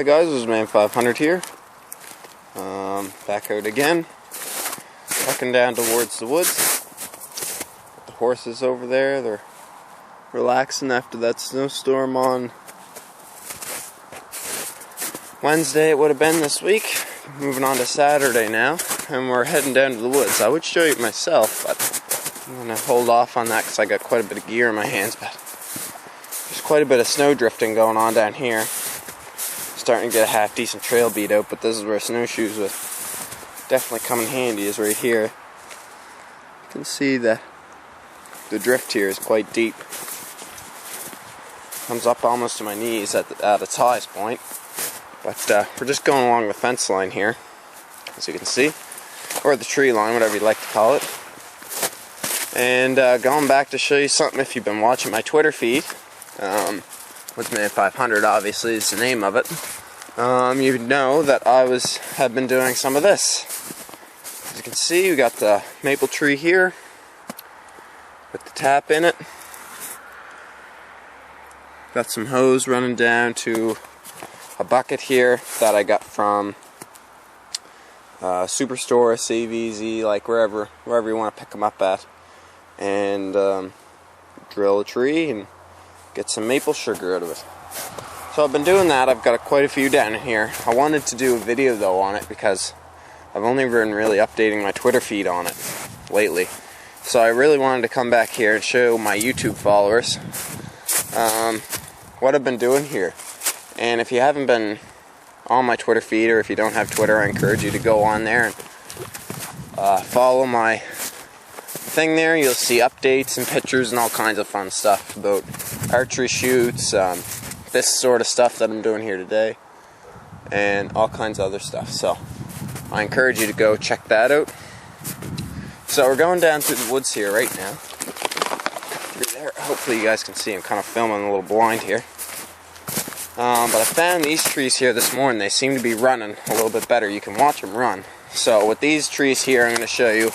Hey guys, this is Man500 here. Back out again. Walking down towards the woods. The horses over there, they're relaxing after that snowstorm on Wednesday. It would have been this week. Moving on to Saturday now, and we're heading down to the woods. I would show you myself, but I'm going to hold off on that because I got quite a bit of gear in my hands. But there's quite a bit of snow drifting going on down here. Starting to get a half decent trail beat out, but this is where snowshoes would definitely come in handy, is right here. You can see that the drift here is quite deep. Comes up almost to my knees at its highest point. But we're just going along the fence line here, as you can see, or the tree line, whatever you'd like to call it. And going back to show you something, if you've been watching my Twitter feed, with Man500 obviously is the name of it, you know that I have been doing some of this. As you can see, we got the maple tree here with the tap in it. Got some hose running down to a bucket here that I got from Superstore, Save Easy, like wherever you want to pick them up at, and drill a tree and get some maple sugar out of it. So I've been doing that. I've got quite a few down here. I wanted to do a video though on it because I've only been really updating my Twitter feed on it lately. So I really wanted to come back here and show my YouTube followers what I've been doing here. And if you haven't been on my Twitter feed, or if you don't have Twitter, I encourage you to go on there and follow my thing there. You'll see updates and pictures and all kinds of fun stuff about archery shoots, this sort of stuff that I'm doing here today, and all kinds of other stuff. So I encourage you to go check that out. So we're going down through the woods here right now. There, hopefully you guys can see. I'm kind of filming a little blind here. But I found these trees here this morning. They seem to be running a little bit better. You can watch them run. So with these trees here, I'm going to show you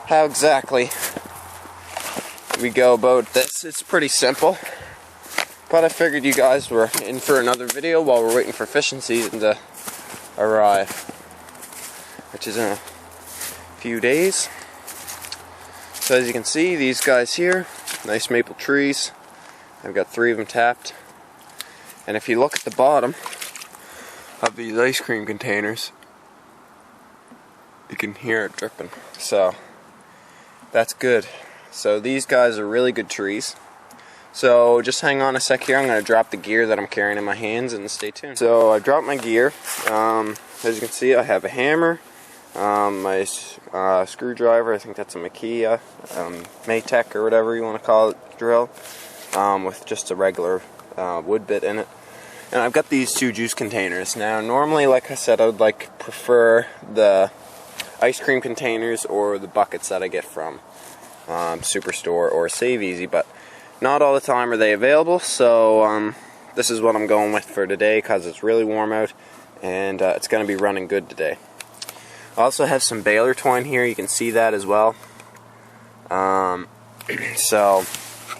how exactly we go about this. It's pretty simple. But I figured you guys were in for another video while we're waiting for fishing season to arrive, which is in a few days. So as you can see, these guys here, nice maple trees. I've got 3 of them tapped. And if you look at the bottom of these ice cream containers, you can hear it dripping. So that's good. So these guys are really good trees. So just hang on a sec here. I'm going to drop the gear that I'm carrying in my hands and stay tuned. So I dropped my gear. As you can see, I have a hammer, my screwdriver. I think that's a Makita, Maytech or whatever you want to call it, drill, with just a regular wood bit in it. And I've got these 2 juice containers. Now normally, like I said, I would prefer the ice cream containers or the buckets that I get from Superstore or Save Easy, but not all the time are they available. So this is what I'm going with for today because it's really warm out and it's going to be running good today. I also have some baler twine here. You can see that as well. So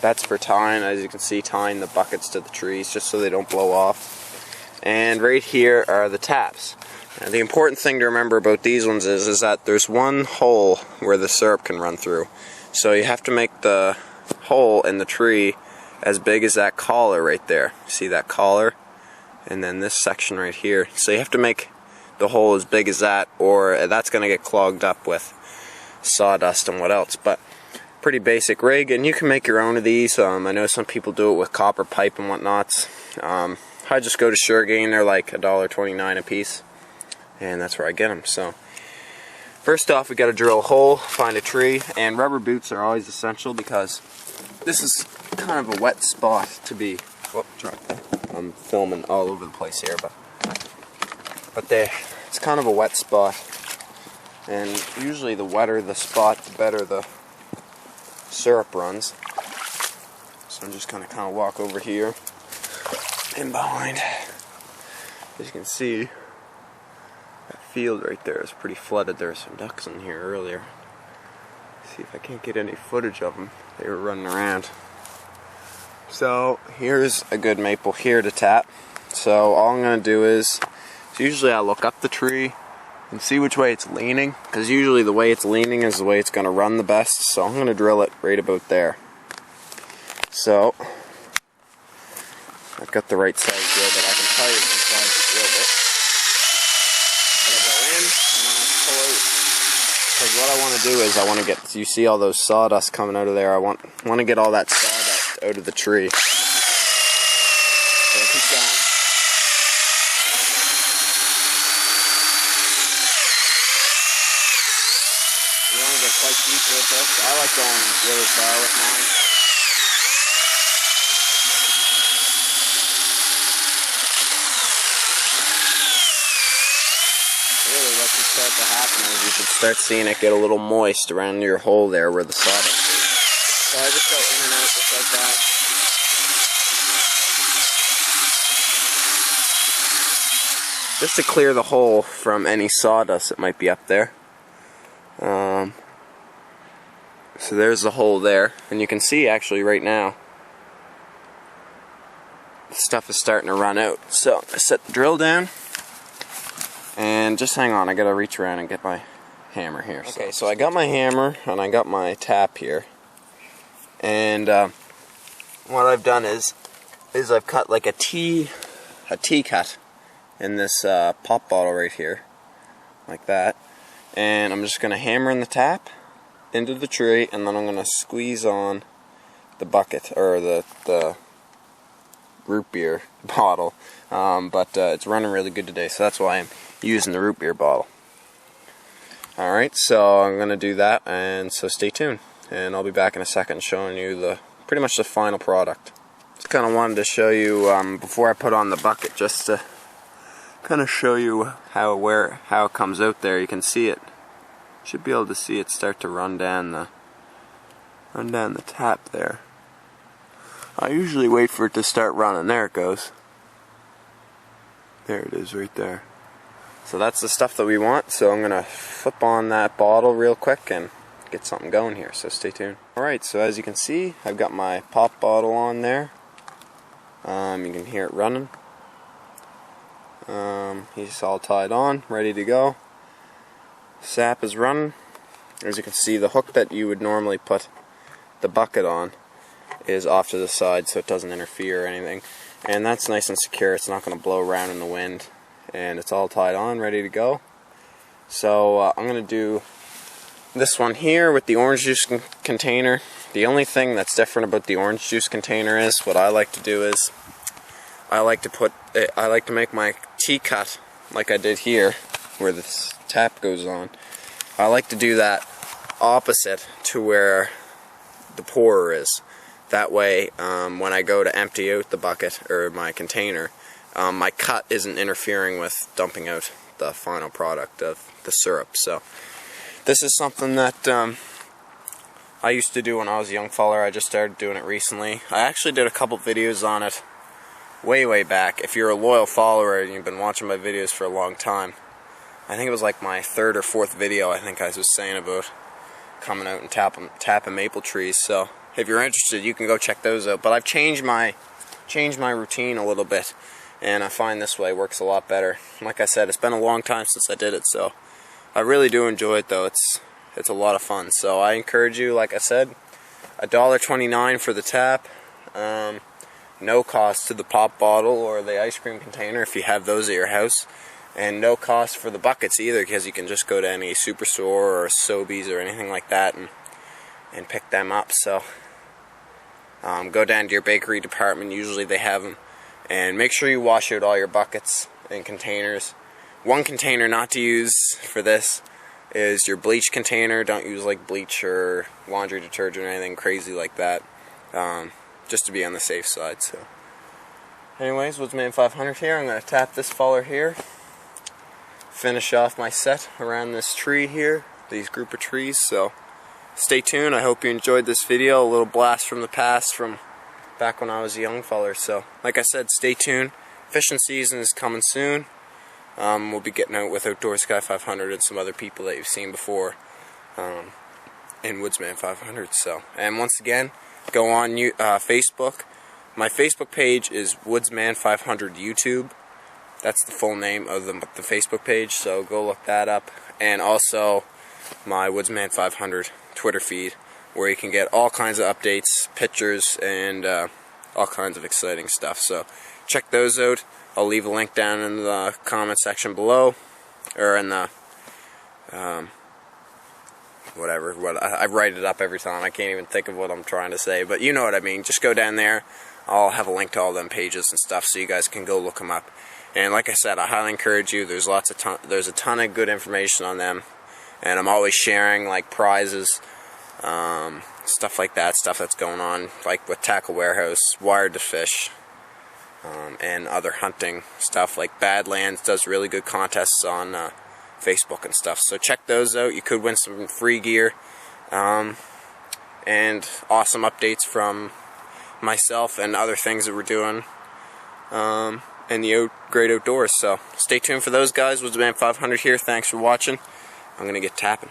that's for tying, as you can see, tying the buckets to the trees just so they don't blow off. And right here are the taps. And the important thing to remember about these ones is that there's one hole where the syrup can run through. So you have to make the hole in the tree as big as that collar right there. See that collar? And then this section right here. So you have to make the hole as big as that, or that's going to get clogged up with sawdust and what else. But pretty basic rig, and you can make your own of these. I know some people do it with copper pipe and whatnots. I just go to Suregain. They're like $1.29 a piece, and that's where I get them. So first off, we got to drill a hole, find a tree, and rubber boots are always essential because this is kind of a wet spot to be. Whoop, I'm filming all over the place here, but it's kind of a wet spot, and usually the wetter the spot, the better the syrup runs. So I'm just gonna kind of walk over here and behind. As you can see, that field right there is pretty flooded. There were some ducks in here earlier. See if I can't get any footage of them. They were running around. So here's a good maple here to tap. So all I'm going to do is, usually I look up the tree and see which way it's leaning, because usually the way it's leaning is the way it's going to run the best. So I'm going to drill it right about there. So I've got the right size drill, but I can tell you the size drill bit. But I go in and then I pull out, because what I want to do is I want to get, you see all those sawdust coming out of there, I want to get all that sawdust out of the tree. So keep going. You want to get quite deep with this. I like going really far with mine. Really what should start to happen is you should start seeing it get a little moist around your hole there where the sawdust is. So I just go in and out just like that. Just to clear the hole from any sawdust that might be up there. So there's the hole there, and you can see actually right now the stuff is starting to run out. So I set the drill down, and just hang on, I gotta reach around and get my hammer here. Okay, so I got my hammer and I got my tap here, and what I've done is I've cut like a T cut in this pop bottle right here, like that, and I'm just gonna hammer in the tap into the tree, and then I'm gonna squeeze on the bucket, or the root beer bottle, but it's running really good today, so that's why I'm using the root beer bottle. Alright, so I'm gonna do that, and so stay tuned, and I'll be back in a second showing you pretty much the final product. Just kinda wanted to show you before I put on the bucket, just to kinda show you how it comes out there. You can see it. Should be able to see it start to run down the tap there. I usually wait for it to start running. There it goes. There it is right there. So that's the stuff that we want. So I'm gonna flip on that bottle real quick and get something going here. So stay tuned. Alright, so as you can see, I've got my pop bottle on there. You can hear it running. He's all tied on, ready to go. Sap is running. As you can see, the hook that you would normally put the bucket on is off to the side so it doesn't interfere or anything, and that's nice and secure. It's not going to blow around in the wind, and it's all tied on, ready to go. So I'm going to do this one here with the orange juice container. The only thing that's different about the orange juice container is, what I like to do is I like to make my T-cut like I did here where this tap goes on. I like to do that opposite to where the pourer is. That way, when I go to empty out the bucket or my container, my cut isn't interfering with dumping out the final product of the syrup. So this is something that I used to do when I was a young feller. I just started doing it recently. I actually did a couple videos on it way back. If you're a loyal follower and you've been watching my videos for a long time, I think it was like my third or fourth video I think I was saying about coming out and tapping maple trees. So if you're interested, you can go check those out. But I've changed my routine a little bit, and I find this way works a lot better. Like I said, it's been a long time since I did it, so I really do enjoy it though. It's a lot of fun. So I encourage you, like I said, $1.29 for the tap. No cost to the pop bottle or the ice cream container if you have those at your house. And no cost for the buckets either, because you can just go to any Superstore or Sobeys or anything like that and pick them up. So go down to your bakery department, usually they have them, and make sure you wash out all your buckets and containers. One container not to use for this is your bleach container. Don't use like bleach or laundry detergent or anything crazy like that, just to be on the safe side. So anyways, Woodsman 500 here. I'm going to tap this faller here, finish off my set around this tree here, these group of trees. So stay tuned. I hope you enjoyed this video, a little blast from the past from back when I was a young feller. So like I said, stay tuned. Fishing season is coming soon. We'll be getting out with Outdoors Guy 500 and some other people that you've seen before in Woodsman 500. So, and once again, go on Facebook, My Facebook page is Woodsman500 YouTube. That's the full name of the Facebook page, so go look that up. And also my Woodsman500 Twitter feed, where you can get all kinds of updates, pictures, and all kinds of exciting stuff. So check those out. I'll leave a link down in the comment section below, or in the whatever. I write it up every time. I can't even think of what I'm trying to say, but you know what I mean. Just go down there. I'll have a link to all them pages and stuff, so you guys can go look them up. And like I said, I highly encourage you. There's a ton of good information on them, and I'm always sharing like prizes, stuff like that, stuff that's going on, like with Tackle Warehouse, Wired to Fish, and other hunting stuff. Like Badlands does really good contests on Facebook and stuff. So check those out. You could win some free gear, and awesome updates from myself and other things that we're doing in the great outdoors. So stay tuned for those guys. Woodsman500 here. Thanks for watching. I'm gonna get tapping.